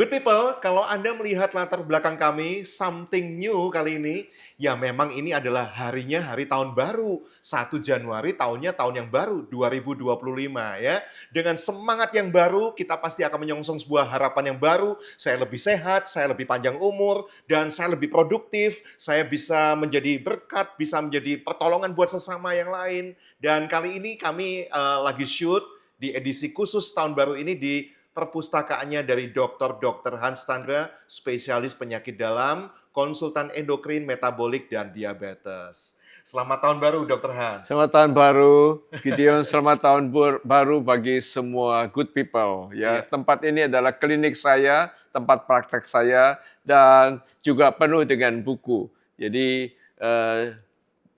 Good people, kalau Anda melihat latar belakang kami, something new kali ini, ya memang ini adalah harinya hari tahun baru. 1 Januari tahunnya tahun yang baru, 2025 ya. Dengan semangat yang baru, kita pasti akan menyongsong sebuah harapan yang baru. Saya lebih sehat, saya lebih panjang umur, dan saya lebih produktif. Saya bisa menjadi berkat, bisa menjadi pertolongan buat sesama yang lain. Dan kali ini kami lagi shoot di edisi khusus tahun baru ini di perpustakaannya dari Dr. Hans Tandra, spesialis penyakit dalam, konsultan endokrin, metabolik, dan diabetes. Selamat tahun baru, Dr. Hans. Selamat tahun baru, Gideon. Selamat tahun baru bagi semua good people. Ya, Iya. tempat ini adalah klinik saya, tempat praktek saya, dan juga penuh dengan buku. Jadi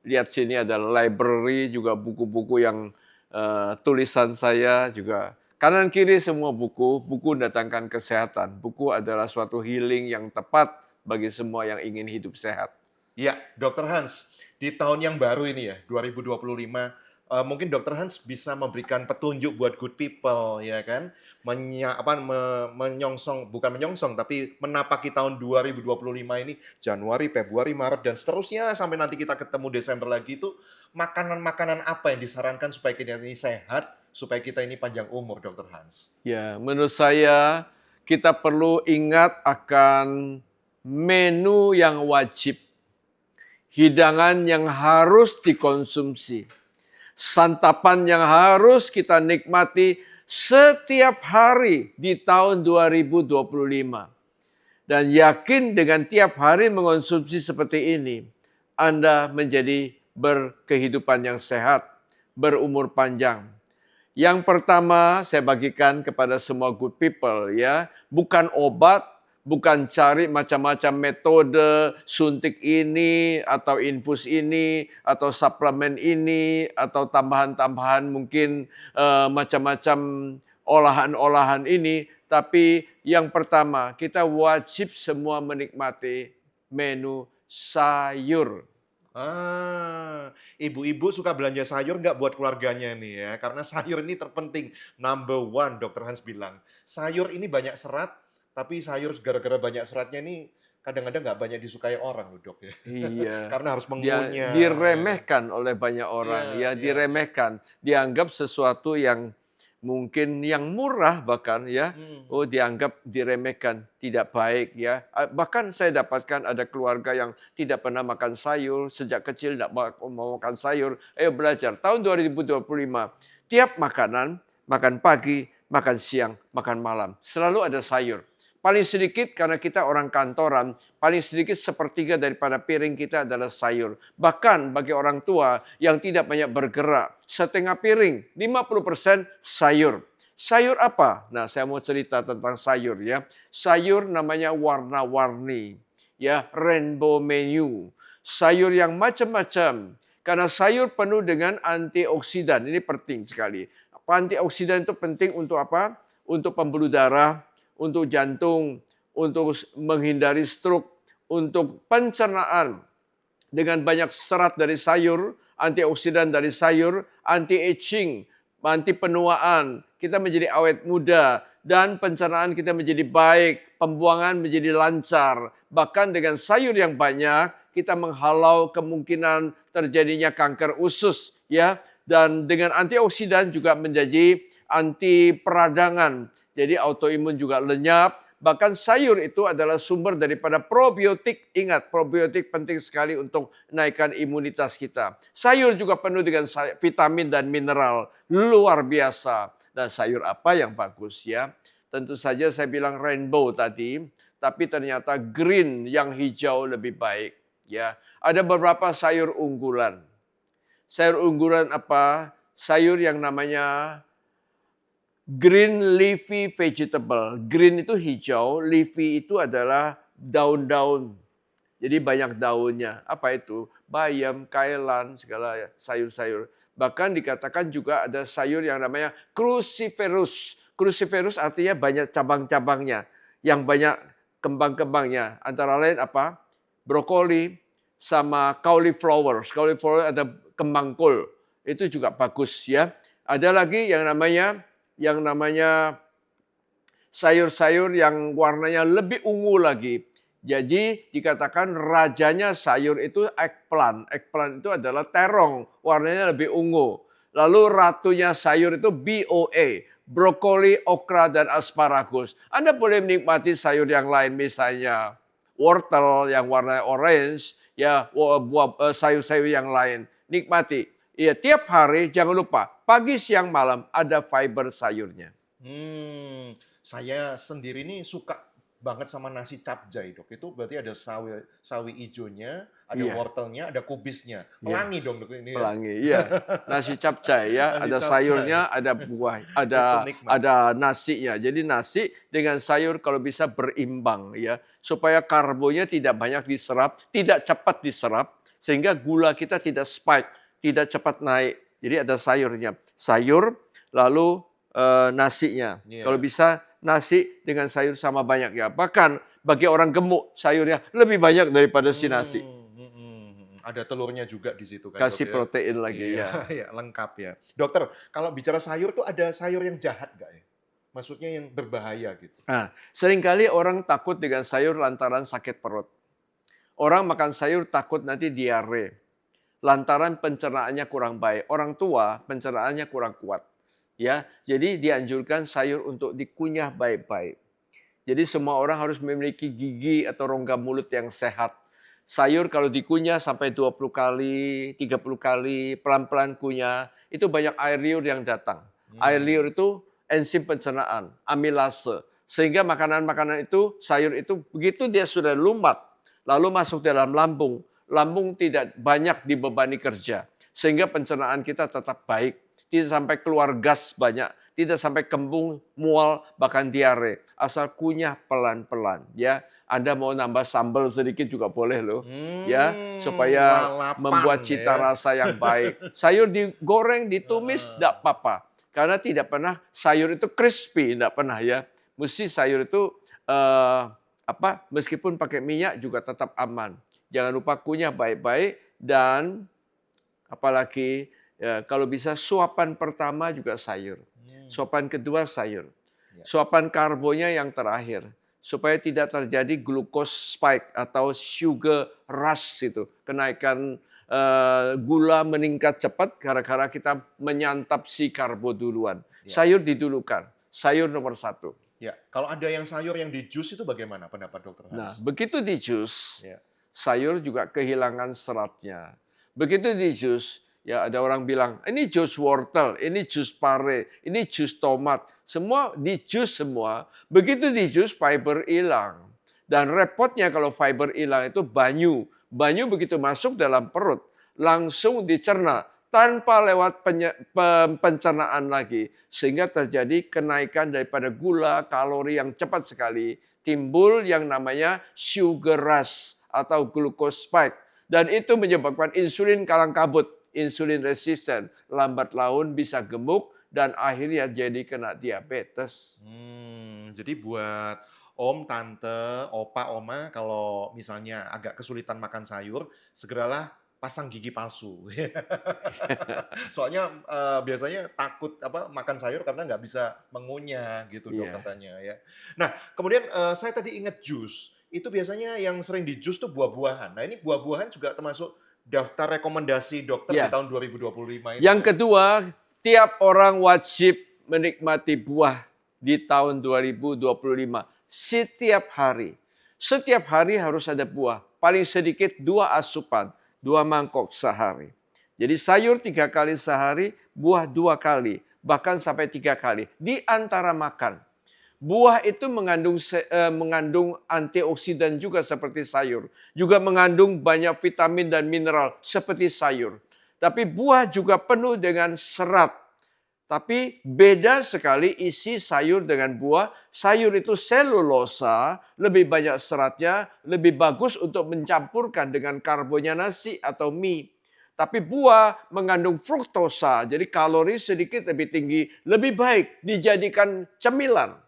lihat sini ada library, juga buku-buku yang tulisan saya juga. Kanan kiri semua buku. Buku mendatangkan kesehatan. Buku adalah suatu healing yang tepat bagi semua yang ingin hidup sehat. Ya, Dr. Hans, di tahun yang baru ini ya, 2025, mungkin Dr. Hans bisa memberikan petunjuk buat good people, ya kan? Menyongsong, bukan menyongsong, tapi menapaki tahun 2025 ini, Januari, Februari, Maret, dan seterusnya, sampai nanti kita ketemu Desember lagi itu, makanan-makanan apa yang disarankan supaya kita ini sehat, supaya kita ini panjang umur, Dr. Hans? Ya, menurut saya kita perlu ingat akan menu yang wajib, hidangan yang harus dikonsumsi, santapan yang harus kita nikmati setiap hari di tahun 2025. Dan yakin dengan tiap hari mengonsumsi seperti ini, Anda menjadi berkehidupan yang sehat, berumur panjang. Yang pertama saya bagikan kepada semua good people ya, bukan obat, bukan cari macam-macam metode suntik ini atau infus ini atau suplemen ini atau tambahan-tambahan mungkin macam-macam olahan-olahan ini, tapi yang pertama kita wajib semua menikmati menu sayur. Ibu-ibu suka belanja sayur nggak buat keluarganya nih ya? Karena sayur ini terpenting, number one, Dr. Hans bilang. Sayur ini banyak serat, tapi sayur gara-gara banyak seratnya ini kadang-kadang nggak banyak disukai orang loh, Dok ya. Iya, Karena harus dia mengunyah. diremehkan oleh banyak orang, Iya, ya iya, iya. diremehkan, dianggap sesuatu yang mungkin yang murah bahkan ya, Hmm. dianggap diremehkan, tidak baik ya. Bahkan saya dapatkan ada keluarga yang tidak pernah makan sayur, sejak kecil tidak mau makan sayur. Ayo belajar, tahun 2025, tiap makanan, makan pagi, makan siang, makan malam, selalu ada sayur. Paling sedikit karena kita orang kantoran, paling sedikit sepertiga daripada piring kita adalah sayur. Bahkan bagi orang tua yang tidak banyak bergerak, setengah piring, 50% sayur. Sayur apa? Nah, saya mau cerita tentang sayur ya. Sayur namanya warna-warni, ya, rainbow menu. Sayur yang macam-macam. Karena sayur penuh dengan antioksidan. Ini penting sekali. Antioksidan itu penting untuk apa? Untuk pembuluh darah, untuk jantung, untuk menghindari stroke, untuk pencernaan. Dengan banyak serat dari sayur, antioksidan dari sayur, anti-aging, anti penuaan, kita menjadi awet muda, dan pencernaan kita menjadi baik, pembuangan menjadi lancar. Bahkan dengan sayur yang banyak, kita menghalau kemungkinan terjadinya kanker usus, ya. Dan dengan antioksidan juga menjadi anti peradangan. Jadi autoimun juga lenyap. Bahkan sayur itu adalah sumber daripada probiotik. Ingat, probiotik penting sekali untuk naikkan imunitas kita. Sayur juga penuh dengan vitamin dan mineral. Luar biasa. Dan sayur apa yang bagus ya? Tentu saja saya bilang rainbow tadi. Tapi ternyata green yang hijau lebih baik. Ya, ada beberapa sayur unggulan. Sayur unggulan apa? Sayur yang namanya green leafy vegetable. Green itu hijau, leafy itu adalah daun-daun. Jadi banyak daunnya. Apa itu? Bayam, kailan, segala sayur-sayur. Bahkan dikatakan juga ada sayur yang namanya cruciferous. Cruciferous artinya banyak cabang-cabangnya. Yang banyak kembang-kembangnya. Antara lain apa? Brokoli sama cauliflower. Cauliflower ada kembang kol. Itu juga bagus ya. Ada lagi yang namanya sayur-sayur yang warnanya lebih ungu lagi. Jadi dikatakan rajanya sayur itu eggplant. Eggplant itu adalah terong, warnanya lebih ungu. Lalu ratunya sayur itu BOA, brokoli, okra, dan asparagus. Anda boleh menikmati sayur yang lain, misalnya wortel yang warna orange, ya buah sayur-sayur yang lain. Nikmati. Ya, tiap hari jangan lupa pagi, siang, malam ada fiber sayurnya. Saya sendiri nih suka banget sama nasi capcay, Dok. Itu berarti ada sawi ijonya, ada Iya, wortelnya, ada kubisnya. iya. Pelangi dong, Dok, ini ya. Pelangi, iya. Nasi capcay ya, Nasi ada capcay. sayurnya, ada buah, Itu nikmat. ada nasinya. Jadi nasi dengan sayur kalau bisa berimbang ya, supaya karbonya tidak banyak diserap, tidak cepat diserap, sehingga gula kita tidak spike, tidak cepat naik. Jadi ada sayurnya. Sayur lalu nasinya. Kalau Iya. bisa nasi dengan sayur sama banyak ya. Bahkan bagi orang gemuk sayurnya lebih banyak daripada si nasi. Ada telurnya juga di situ kan, Dok, Kasih ya? protein lagi Iya, ya. iya, lengkap ya. Dokter, kalau bicara sayur tuh ada sayur yang jahat nggak ya? Maksudnya yang berbahaya gitu. Nah, seringkali orang takut dengan sayur lantaran sakit perut. Orang makan sayur takut nanti diare. Lantaran pencernaannya kurang baik. Orang tua pencernaannya kurang kuat. Ya, jadi dianjurkan sayur untuk dikunyah baik-baik. Jadi semua orang harus memiliki gigi atau rongga mulut yang sehat. Sayur kalau dikunyah sampai 20 kali, 30 kali, pelan-pelan kunyah, itu banyak air liur yang datang. Air Hmm. liur itu enzim pencernaan, amilase. Sehingga makanan-makanan itu, sayur itu begitu dia sudah lumat, lalu masuk dalam lambung. Lambung tidak banyak dibebani kerja. Sehingga pencernaan kita tetap baik. Tidak sampai keluar gas banyak, tidak sampai kembung, mual, bahkan diare. Asal kunyah pelan-pelan ya. Anda mau nambah sambal sedikit juga boleh loh. Ya, supaya Lalapan membuat cita ya. rasa yang baik. Sayur digoreng, ditumis, Heeh. tidak apa-apa. Karena tidak pernah sayur itu crispy, tidak pernah ya. Mesti sayur itu meskipun pakai minyak juga tetap aman. Jangan lupa kunyah baik-baik dan apalagi ya, kalau bisa suapan pertama juga sayur. Hmm, Suapan kedua sayur. ya. Suapan karbonya yang terakhir. Supaya tidak terjadi glucose spike atau sugar rush itu. Kenaikan gula meningkat cepat gara-gara kita menyantap si karbo duluan. Ya. Sayur didulukan. Sayur nomor 1. Ya, kalau ada yang sayur yang di jus itu bagaimana pendapat Dokter Nah, Hans? begitu di jus, Ya. sayur juga kehilangan seratnya. Begitu di jus, ya ada orang bilang, ini jus wortel, ini jus pare, ini jus tomat. Semua di jus semua. Begitu di jus, fiber hilang. Dan repotnya kalau fiber hilang itu banyu. Banyu begitu masuk dalam perut, langsung dicerna tanpa lewat pencernaan lagi. Sehingga terjadi kenaikan daripada gula, kalori yang cepat sekali. Timbul yang namanya sugar rush atau glucose spike. Dan itu menyebabkan insulin kalang kabut, insulin resisten, lambat laun bisa gemuk, dan akhirnya jadi kena diabetes. Jadi buat om, tante, opa, oma kalau misalnya agak kesulitan makan sayur, segeralah pasang gigi palsu. Soalnya biasanya takut makan sayur karena nggak bisa mengunyah gitu, Dok, Iya. katanya ya. Nah, kemudian saya tadi ingat jus. Itu biasanya yang sering di jus tuh buah-buahan. Nah, ini buah-buahan juga termasuk daftar rekomendasi dokter di Ya. tahun 2025 itu Yang nggak? kedua, tiap orang wajib menikmati buah di tahun 2025. Setiap hari. Setiap hari harus ada buah. Paling sedikit 2 asupan, 2 mangkok sehari. Jadi sayur 3 kali sehari, buah 2 kali, bahkan sampai 3 kali. Di antara makan. Buah itu mengandung antioksidan juga seperti sayur. Juga mengandung banyak vitamin dan mineral seperti sayur. Tapi buah juga penuh dengan serat. Tapi beda sekali isi sayur dengan buah. Sayur itu selulosa, lebih banyak seratnya, lebih bagus untuk mencampurkan dengan karbonya nasi atau mie. Tapi buah mengandung fruktosa, jadi kalori sedikit lebih tinggi, lebih baik dijadikan cemilan.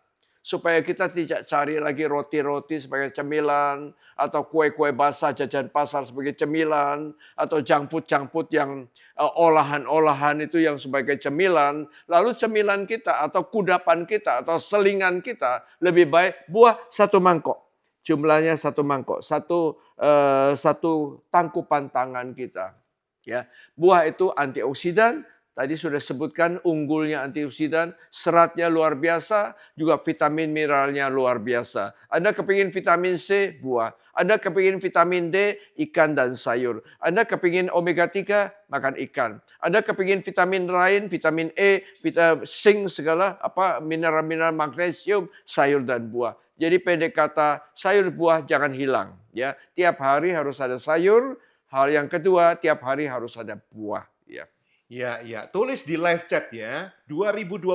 supaya kita tidak cari lagi roti-roti sebagai cemilan, atau kue-kue basah jajan pasar sebagai cemilan, atau junk food yang olahan-olahan itu yang sebagai cemilan. Lalu cemilan kita atau kudapan kita atau selingan kita lebih baik buah satu mangkok. Jumlahnya satu mangkok, satu tangkupan tangan kita. Ya, buah itu antioksidan. Tadi sudah sebutkan unggulnya antioksidan, seratnya luar biasa, juga vitamin mineralnya luar biasa. Anda kepingin vitamin C, buah. Anda kepingin vitamin D, ikan dan sayur. Anda kepingin omega 3, makan ikan. Anda kepingin vitamin lain, vitamin E, vitamin zinc segala mineral-mineral magnesium, sayur dan buah. Jadi pendek kata, sayur buah jangan hilang. Ya, tiap hari harus ada sayur. Hal yang kedua, tiap hari harus ada buah. Ya. Ya, ya. Tulis di live chat ya. 2025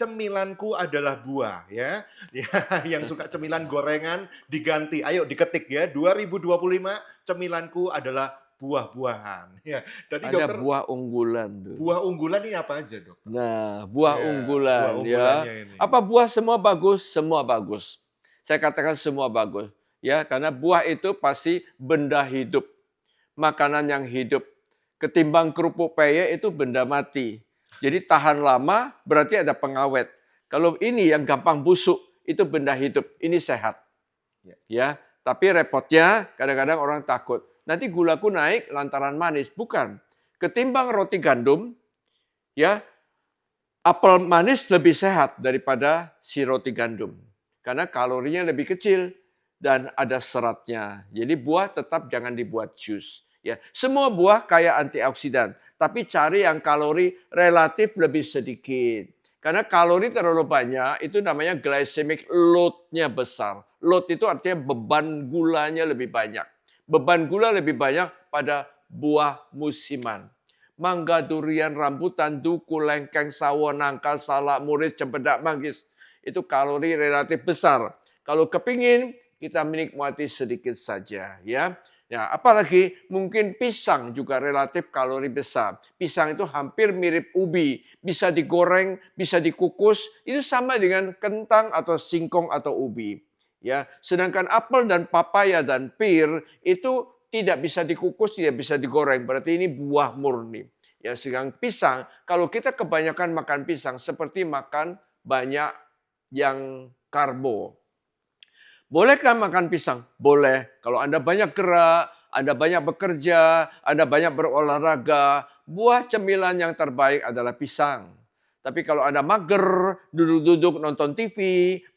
cemilanku adalah buah ya. Ya, yang suka cemilan gorengan diganti. Ayo diketik ya. 2025 cemilanku adalah buah-buahan. Ya. Jadi Ada dokter, buah unggulan tuh. buah unggulan ini apa aja, Dok? Nah, buah Ya, unggulan buah ya. unggulannya ini. Apa buah semua bagus? Semua bagus. Saya katakan semua bagus. Ya, karena buah itu pasti benda hidup. Makanan yang hidup. Ketimbang kerupuk peyek itu benda mati. Jadi tahan lama berarti ada pengawet. Kalau ini yang gampang busuk itu benda hidup. Ini sehat. Ya, tapi repotnya kadang-kadang orang takut. Nanti gulaku naik lantaran manis. Bukan. Ketimbang roti gandum, ya, apel manis lebih sehat daripada si roti gandum. Karena kalorinya lebih kecil dan ada seratnya. Jadi buah tetap jangan dibuat jus. Ya, semua buah kaya antioksidan, tapi cari yang kalori relatif lebih sedikit. Karena kalori terlalu banyak, itu namanya glycemic load-nya besar. Load itu artinya beban gulanya lebih banyak. Beban gula lebih banyak pada buah musiman. Mangga, durian, rambutan, duku, lengkeng, sawo, nangka, salak, muris, cempedak, manggis. Itu kalori relatif besar. Kalau kepingin, kita menikmati sedikit saja. Ya, apalagi mungkin pisang juga relatif kalori besar. Pisang itu hampir mirip ubi, bisa digoreng, bisa dikukus, itu sama dengan kentang atau singkong atau ubi. Ya, sedangkan apel dan papaya dan pir itu tidak bisa dikukus, tidak bisa digoreng, berarti ini buah murni. Ya, sedangkan pisang, kalau kita kebanyakan makan pisang seperti makan banyak yang karbo. Bolehkah makan pisang? Boleh. Kalau Anda banyak gerak, Anda banyak bekerja, Anda banyak berolahraga, buah cemilan yang terbaik adalah pisang. Tapi kalau Anda mager, duduk-duduk nonton TV,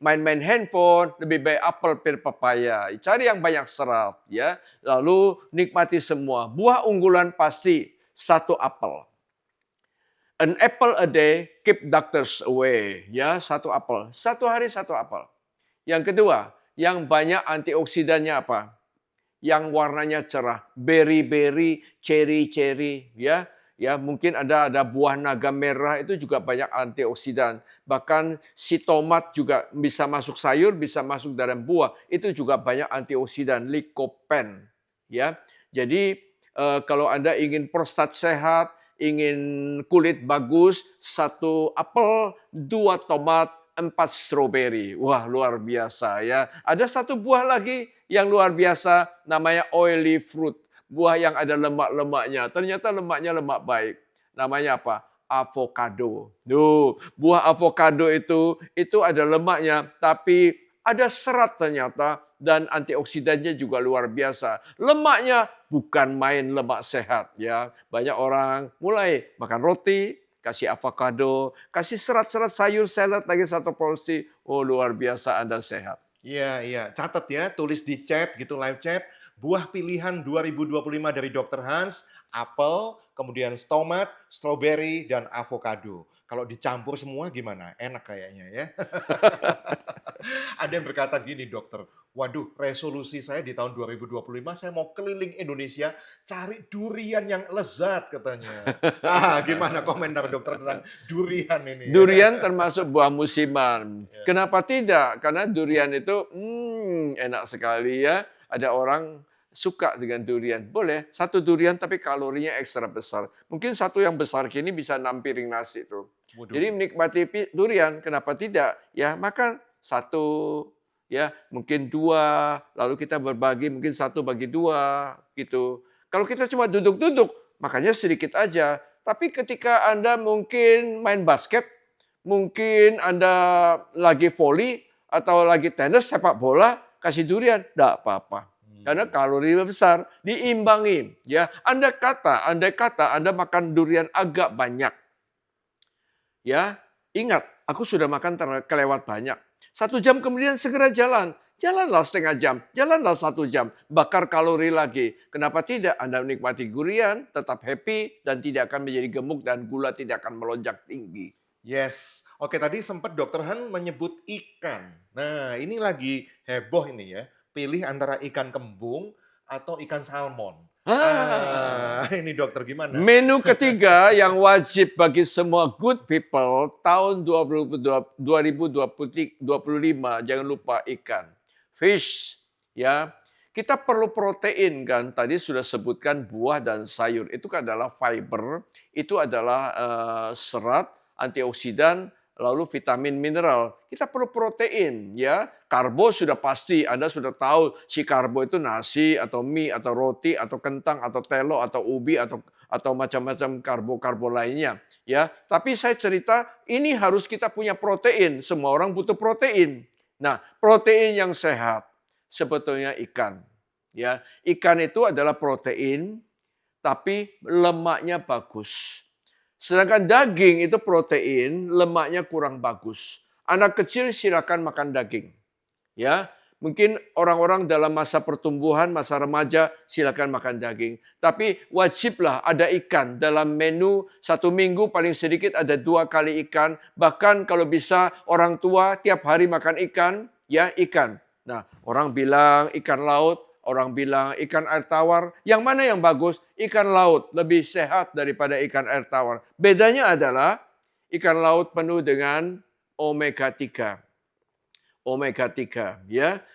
main-main handphone, lebih baik apel, pir, papaya. Cari yang banyak serat, ya. Lalu nikmati semua. Buah unggulan pasti satu apel. An apple a day keep doctors away. Ya, satu apel. Satu hari satu apel. Yang kedua, yang banyak antioksidannya apa? Yang warnanya cerah, berry-berry, cherry-cherry, ya. Ya, mungkin ada buah naga merah itu juga banyak antioksidan. Bahkan si tomat juga bisa masuk sayur, bisa masuk dalam buah. Itu juga banyak antioksidan, lycopene, ya. Jadi kalau Anda ingin prostat sehat, ingin kulit bagus, satu apel, dua tomat, 4 stroberi. Wah, luar biasa ya. Ada satu buah lagi yang luar biasa namanya oily fruit. Buah yang ada lemak-lemaknya. Ternyata lemaknya lemak baik. Namanya apa? Avocado. Buah avocado itu ada lemaknya tapi ada serat ternyata dan antioksidannya juga luar biasa. Lemaknya bukan main lemak sehat ya. Banyak orang mulai makan roti, kasih avocado, kasih serat-serat sayur salad lagi satu porsi. Oh, luar biasa Anda sehat. Iya, iya. Catat ya, tulis di chat gitu, live chat. Buah pilihan 2025 dari Dr. Hans, apel, kemudian tomat, strawberry, dan avocado. Kalau dicampur semua gimana? Enak kayaknya ya. Ada yang berkata gini, dokter, waduh, resolusi saya di tahun 2025 saya mau keliling Indonesia cari durian yang lezat katanya. Gimana komentar dokter tentang durian ini? Durian termasuk buah musiman. Ya. Kenapa tidak? Karena durian itu enak sekali ya. Ada orang suka dengan durian. Boleh, satu durian tapi kalorinya ekstra besar. Mungkin satu yang besar gini bisa 6 piring nasi tuh. Waduh. Jadi menikmati durian, kenapa tidak? Ya, makan satu, ya mungkin dua, lalu kita berbagi mungkin satu bagi dua, gitu. Kalau kita cuma duduk-duduk, makanya sedikit aja. Tapi ketika Anda mungkin main basket, mungkin Anda lagi voli, atau lagi tenis, sepak bola, kasih durian, enggak apa-apa. Karena kalori besar, diimbangi. Ya, andai kata Anda makan durian agak banyak, ya ingat, aku sudah makan kelewat banyak. 1 jam kemudian segera jalan. Jalanlah setengah jam, jalanlah 1 jam. Bakar kalori lagi. Kenapa tidak? Anda menikmati durian, tetap happy, dan tidak akan menjadi gemuk, dan gula tidak akan melonjak tinggi. Yes. Oke, tadi sempat Dokter Han menyebut ikan. Nah, ini lagi heboh ini ya. Pilih antara ikan kembung atau ikan salmon. Ini dokter gimana? Menu ketiga yang wajib bagi semua good people tahun 2025, jangan lupa ikan. Fish, ya. Kita perlu protein kan, tadi sudah sebutkan buah dan sayur. Itu adalah fiber, itu adalah serat, antioksidan, lalu vitamin mineral. Kita perlu protein, ya. Karbo sudah pasti, Anda sudah tahu si karbo itu nasi atau mie atau roti atau kentang atau telo atau ubi atau macam-macam karbo-karbo lainnya, ya. Tapi saya cerita ini harus kita punya protein. Semua orang butuh protein. Nah, protein yang sehat sebetulnya ikan, ya. Ikan itu adalah protein tapi lemaknya bagus. Sedangkan daging itu protein, lemaknya kurang bagus. Anak kecil silakan makan daging. Ya, mungkin orang-orang dalam masa pertumbuhan, masa remaja silakan makan daging. Tapi wajiblah ada ikan dalam menu 1 minggu paling sedikit ada 2 kali ikan. Bahkan kalau bisa orang tua tiap hari makan ikan, ya ikan. Nah, orang bilang ikan laut, orang bilang ikan air tawar. Yang mana yang bagus? Ikan laut lebih sehat daripada ikan air tawar. Bedanya adalah ikan laut penuh dengan omega 3. Omega 3, ya.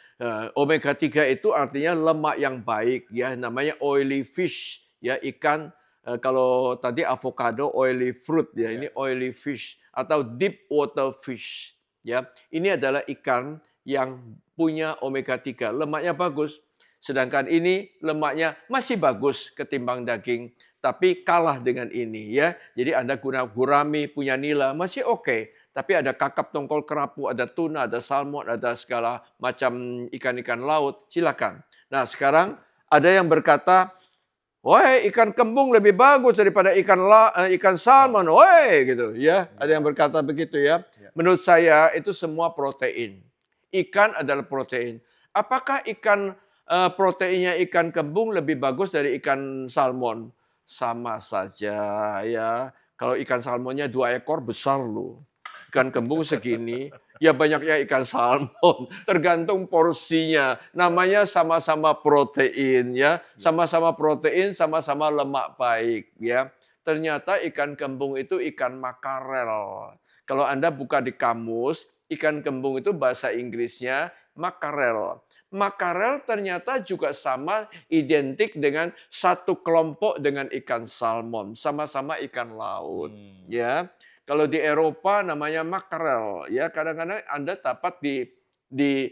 Omega 3 itu artinya lemak yang baik, ya, namanya oily fish, ya, ikan. Kalau tadi avocado oily fruit, ya, ini oily fish atau deep water fish, ya. Ini adalah ikan yang punya omega 3, lemaknya bagus. Sedangkan ini lemaknya masih bagus ketimbang daging, tapi kalah dengan ini, ya. Jadi Anda guna gurami, punya nila masih oke. Tapi ada kakap tongkol kerapu, ada tuna, ada salmon, ada segala macam ikan-ikan laut, silakan. Nah, sekarang ada yang berkata, "Woi, ikan kembung lebih bagus daripada ikan salmon." Woi, gitu ya. Ada yang berkata begitu ya. Menurut saya itu semua protein. Ikan adalah protein. Apakah proteinnya ikan kembung lebih bagus dari ikan salmon? Sama saja ya. Kalau ikan salmonnya 2 ekor besar loh. Ikan kembung segini, ya banyaknya ikan salmon. Tergantung porsinya. Namanya sama-sama protein ya. Sama-sama protein, sama-sama lemak baik ya. Ternyata ikan kembung itu ikan makarel. Kalau Anda buka di kamus, ikan kembung itu bahasa Inggrisnya makarel. Makarel ternyata juga sama identik dengan satu kelompok dengan ikan salmon. Sama-sama ikan laut ya. Kalau di Eropa namanya makarel, ya kadang-kadang Anda dapat di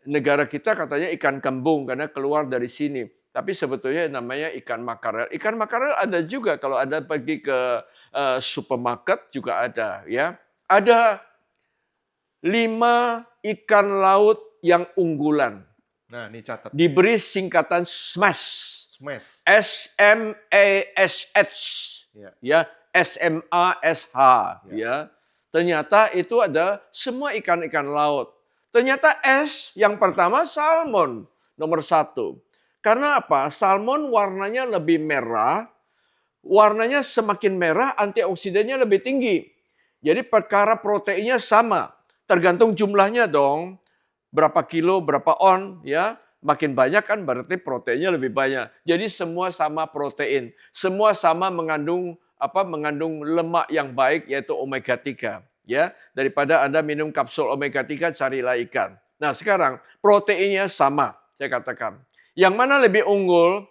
negara kita katanya ikan kembung karena keluar dari sini. Tapi sebetulnya namanya ikan makarel. Ikan makarel ada juga kalau Anda pergi ke supermarket juga ada, ya. Ada 5 ikan laut yang unggulan. Nah, ini catat. Diberi singkatan SMASH. Smash. SMASH. Ya. SMASH, ya. Ternyata itu ada semua ikan-ikan laut. Ternyata S yang pertama salmon nomor 1. Karena apa? Salmon warnanya lebih merah. Warnanya semakin merah, antioksidannya lebih tinggi. Jadi perkara proteinnya sama. Tergantung jumlahnya dong. Berapa kilo, berapa on, ya. Makin banyak kan berarti proteinnya lebih banyak. Jadi semua sama protein. Semua sama mengandung lemak yang baik yaitu omega 3 ya. Daripada Anda minum kapsul omega 3 carilah ikan. Nah, sekarang proteinnya sama saya katakan. Yang mana lebih unggul?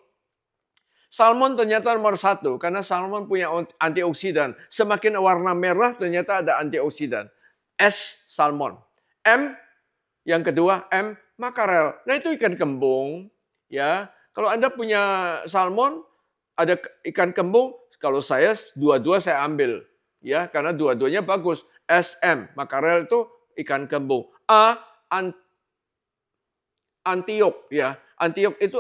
Salmon ternyata nomor 1 karena salmon punya antioksidan. Semakin warna merah ternyata ada antioksidan. S salmon. M Yang kedua M, makarel. Nah itu ikan kembung. Ya, kalau Anda punya salmon, ada ikan kembung. Kalau saya dua-dua saya ambil, ya karena dua-duanya bagus. SM, makarel itu ikan kembung. A, antiok, ya. Antiok itu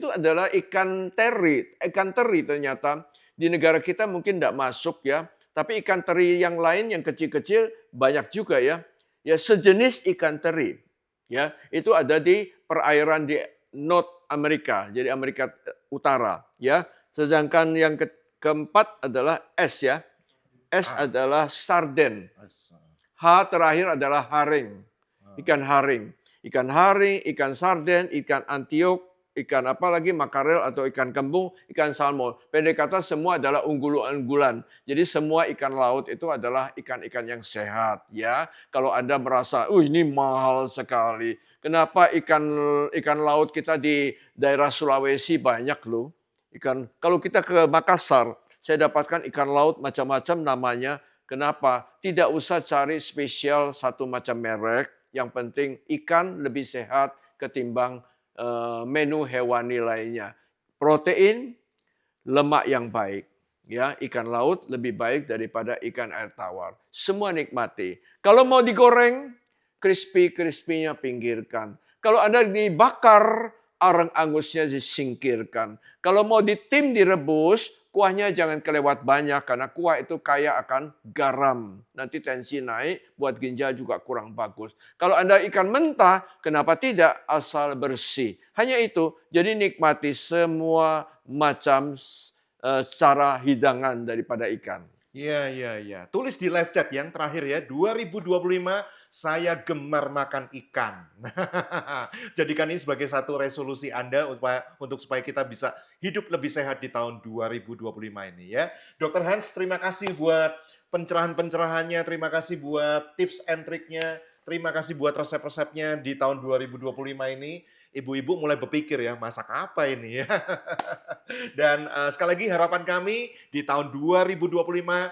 adalah ikan teri ternyata. Di negara kita mungkin tidak masuk ya, tapi ikan teri yang lain yang kecil-kecil banyak juga ya. Ya sejenis ikan teri. Ya, itu ada di perairan di North Amerika, jadi Amerika Utara, ya. Sedangkan yang keempat adalah S ya. S adalah sarden. H terakhir adalah haring. Ikan haring. Ikan haring, ikan sarden, ikan antiok, ikan apa lagi, makarel atau ikan kembung, ikan salmon. Pendek kata semua adalah unggulan-unggulan. Jadi semua ikan laut itu adalah ikan-ikan yang sehat. Ya, kalau Anda merasa, ini mahal sekali. Kenapa ikan laut kita di daerah Sulawesi banyak loh? Kalau kita ke Makassar, saya dapatkan ikan laut macam-macam namanya. Kenapa? Tidak usah cari spesial satu macam merek. Yang penting ikan lebih sehat ketimbang menu hewani lainnya. Protein, lemak yang baik. Ya, ikan laut lebih baik daripada ikan air tawar. Semua nikmati. Kalau mau digoreng, crispy-crispy-nya pinggirkan. Kalau Anda dibakar, arang angusnya disingkirkan. Kalau mau direbus, kuahnya jangan kelewat banyak karena kuah itu kaya akan garam. Nanti tensi naik, buat ginjal juga kurang bagus. Kalau Anda ikan mentah, kenapa tidak? Asal bersih. Hanya itu, jadi nikmati semua macam cara hidangan daripada ikan. Iya. Tulis di live chat yang terakhir ya, 2025 saya gemar makan ikan. Jadikan ini sebagai satu resolusi Anda untuk supaya kita bisa hidup lebih sehat di tahun 2025 ini ya. Dr. Hans, terima kasih buat pencerahan-pencerahannya, terima kasih buat tips and triknya, terima kasih buat resep-resepnya di tahun 2025 ini. Ibu-ibu mulai berpikir ya, masak apa ini ya. Dan sekali lagi harapan kami di tahun 2025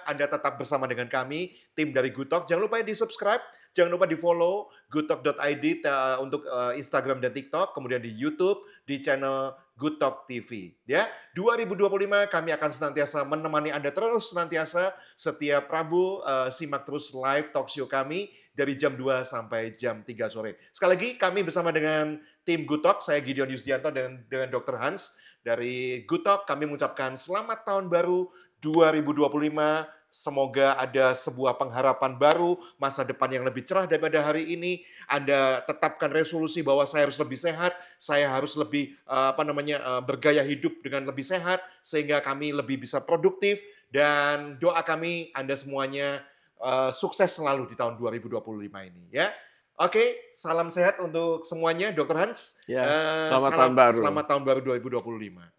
Anda tetap bersama dengan kami, tim dari Good Talk. Jangan lupa di-subscribe, jangan lupa di-follow goodtalk.id untuk Instagram dan TikTok, kemudian di YouTube, di channel Good Talk TV. Ya, 2025 kami akan senantiasa menemani Anda terus senantiasa setiap Rabu, simak terus live talk show kami dari jam 2 sampai jam 3 sore. Sekali lagi kami bersama dengan tim Good Talk, saya Gideon Yusdianto dan dengan Dr. Hans dari Good Talk, kami mengucapkan selamat tahun baru 2025. Semoga ada sebuah pengharapan baru, masa depan yang lebih cerah daripada hari ini. Anda tetapkan resolusi bahwa saya harus lebih sehat, saya harus lebih bergaya hidup dengan lebih sehat, sehingga kami lebih bisa produktif. Dan doa kami Anda semuanya sukses selalu di tahun 2025 ini ya. Oke, salam sehat untuk semuanya, Dr. Hans. Ya, selamat tahun baru. Selamat tahun baru 2025.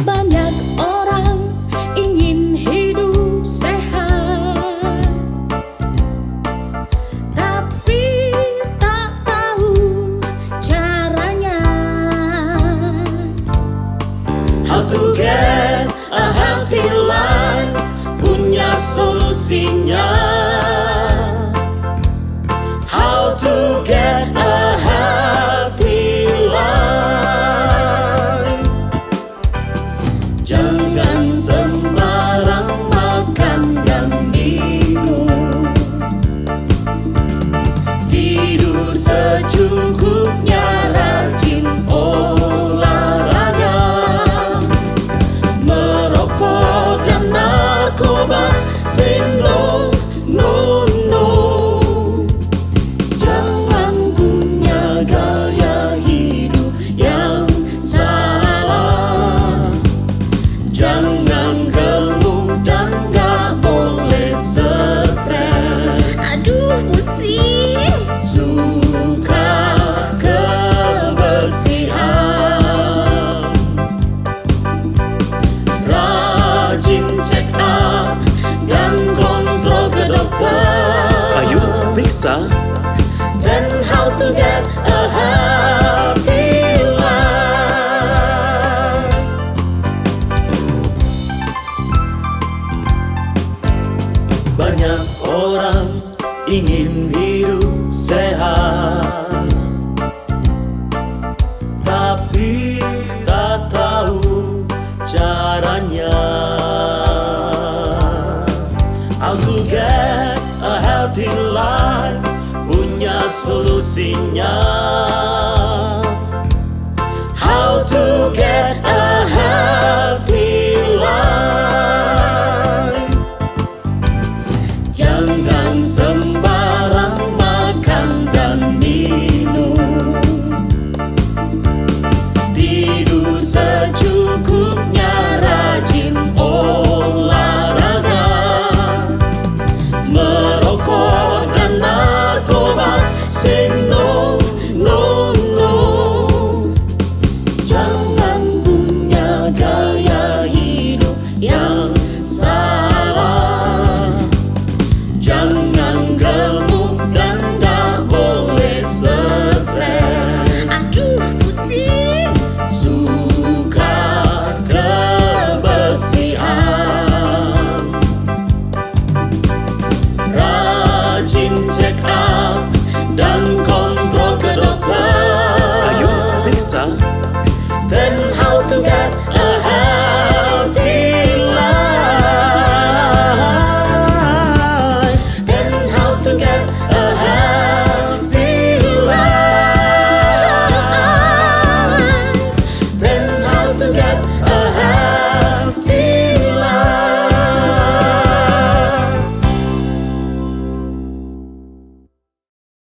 Banyak orang ingin hidup sehat, tapi tak tahu caranya. How to get a healthy life, punya solusinya. How to get a healthy life. Jangan sembarang makan dan minum. Tidur secukupnya, rajin olahraga. Merokok dan narkoba, say no, no, no. Jangan punya gaya hidup yang salah. Jangan gemuk dan gak boleh stres. Aduh pusing. Suka kebersihan. Rajin check up dan kontrol ke dokter. Ayo periksa. Then how to get a healthy life. solusinya. How to get a healthy life. Jangan sembarang makan dan minum. Tidur secukupnya, rajin olahraga. Merokok dan narkoba, say no, no, no. Jangan punya gaya hidup yang salah. Jangan gemuk dan gak boleh stres. Aduh, pusing. Suka kebersihan. Rajin check up dan kontrol ke dokter. Ayo periksa. Then how to get a